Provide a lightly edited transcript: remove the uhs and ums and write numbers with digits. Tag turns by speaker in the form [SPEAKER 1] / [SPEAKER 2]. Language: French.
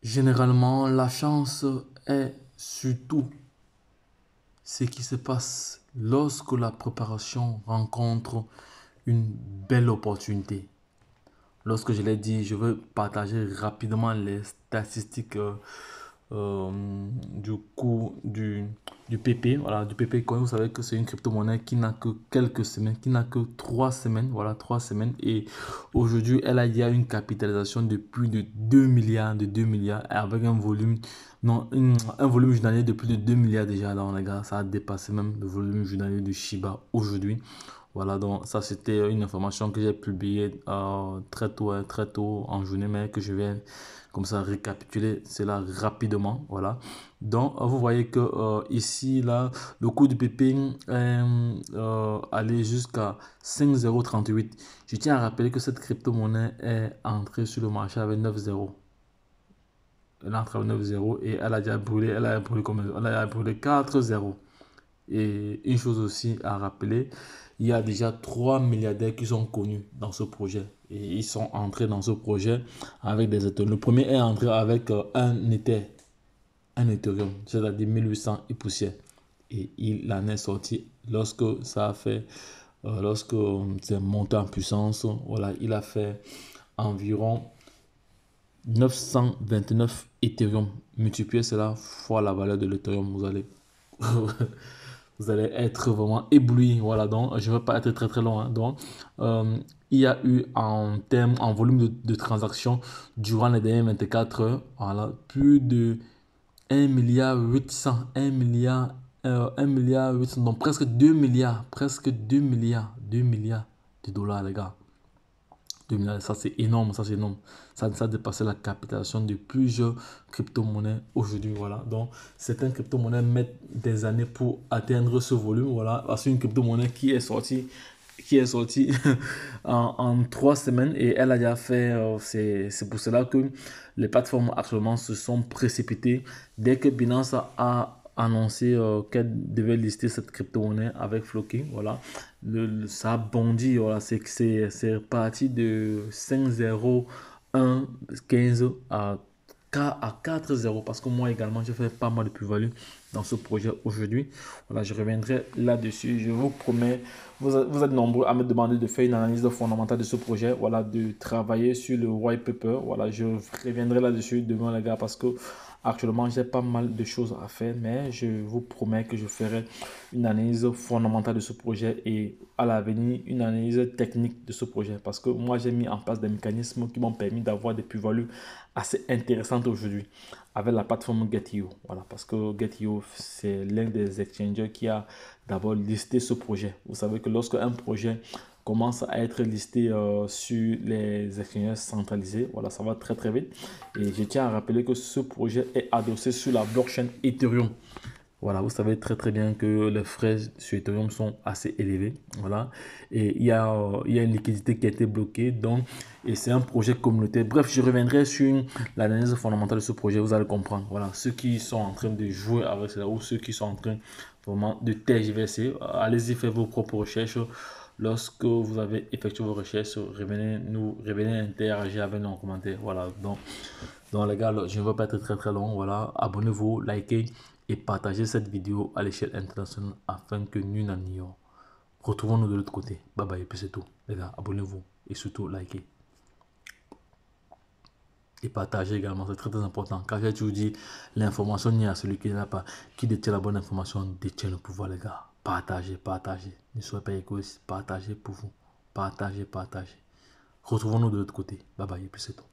[SPEAKER 1] Généralement, la chance est surtout ce qui se passe lorsque la préparation rencontre une belle opportunité. Lorsque je l'ai dit, je veux partager rapidement les statistiques euh, du cours du PP. Voilà, du PP coin. Vous savez que c'est une crypto-monnaie qui n'a que quelques semaines, qui n'a que 3 semaines. Voilà, 3 semaines. Et aujourd'hui, elle a déjà une capitalisation de plus de 2 milliards, avec un volume, non, un volume journalier de plus de 2 milliards déjà. Alors, les gars, ça a dépassé même le volume journalier de Shiba aujourd'hui. Voilà, donc ça c'était une information que j'ai publiée très tôt en journée, mais que je vais comme ça récapituler cela rapidement. Voilà, donc vous voyez que ici, là, le coût du PP est allé jusqu'à 5,038. Je tiens à rappeler que cette crypto-monnaie est entrée sur le marché avec 9 zéros. Elle est entrée avec 9 zéros et elle a déjà brûlé, elle a brûlé 4 zéros. Et une chose aussi à rappeler, il y a déjà 3 milliardaires qui sont connus dans ce projet. Et ils sont entrés dans ce projet avec des Ethereum. Le premier est entré avec un Ethereum, c'est-à-dire 1800 et poussière. Et il en est sorti lorsque ça a fait, lorsque c'est monté en puissance, voilà, il a fait environ 929 Ethereum. Multipliez cela fois la valeur de l'Ethereum, vous allez vous allez être vraiment ébloui. Voilà, donc je ne vais pas être très très long. Hein. Donc, il y a eu en volume de transactions durant les dernières 24 heures, voilà, plus de 1 milliard 800, 1 milliard 800, donc presque 2 milliards de dollars, les gars. 2 milliards, ça c'est énorme, ça c'est énorme. Ça a dépassé la capitalisation de plusieurs crypto-monnaies aujourd'hui. Voilà. Donc, certaines crypto-monnaies mettent des années pour atteindre ce volume. Voilà. C'est une crypto-monnaie qui est sortie en 3 semaines et elle a déjà fait. C'est pour cela que les plateformes actuellement se sont précipitées dès que Binance a annoncé qu'elle devait lister cette crypto-monnaie avec Floki. Voilà. Ça a bondi. Voilà. C'est parti de 5,0115 à 4,0 parce que moi également j'ai fait pas mal de plus-value dans ce projet aujourd'hui. Voilà, je reviendrai là-dessus. Je vous promets, vous êtes nombreux à me demander de faire une analyse fondamentale de ce projet. Voilà, de travailler sur le white paper. Voilà, je reviendrai là-dessus demain les gars parce que actuellement j'ai pas mal de choses à faire, mais je vous promets que je ferai une analyse fondamentale de ce projet et à l'avenir une analyse technique de ce projet parce que moi j'ai mis en place des mécanismes qui m'ont permis d'avoir des plus-values assez intéressantes aujourd'hui avec la plateforme Get.io. Voilà, parce que Get.io c'est l'un des exchangers qui a d'abord listé ce projet. Vous savez que lorsque un projet commence à être listé sur les exchanges centralisés, voilà, ça va très très vite. Et je tiens à rappeler que ce projet est adossé sur la blockchain Ethereum. Voilà, vous savez très très bien que les frais sur Ethereum sont assez élevés. Voilà, et il y a une liquidité qui a été bloquée. Donc, et c'est un projet communautaire. Bref, je reviendrai sur l'analyse fondamentale de ce projet. Vous allez comprendre. Voilà, ceux qui sont en train de jouer avec cela ou ceux qui sont en train vraiment de tergiverser, allez-y faire vos propres recherches. Lorsque vous avez effectué vos recherches, revenez interagir avec nous en commentaire. Voilà, donc les gars, je ne vais pas être très très long. Voilà, abonnez-vous, likez et partagez cette vidéo à l'échelle internationale afin que nous n'en ayons. Retrouvons-nous de l'autre côté. Bye bye, et puis c'est tout. Les gars, abonnez-vous et surtout likez. Et partagez également, c'est très très important. Car j'ai toujours dit, l'information n'y a celui qui n'a pas. Qui détient la bonne information détient le pouvoir, les gars. Partagez, partagez. Ne soyez pas égoïste. Partagez pour vous. Partagez, partagez. Retrouvons-nous de l'autre côté. Bye bye, et puis c'est tout.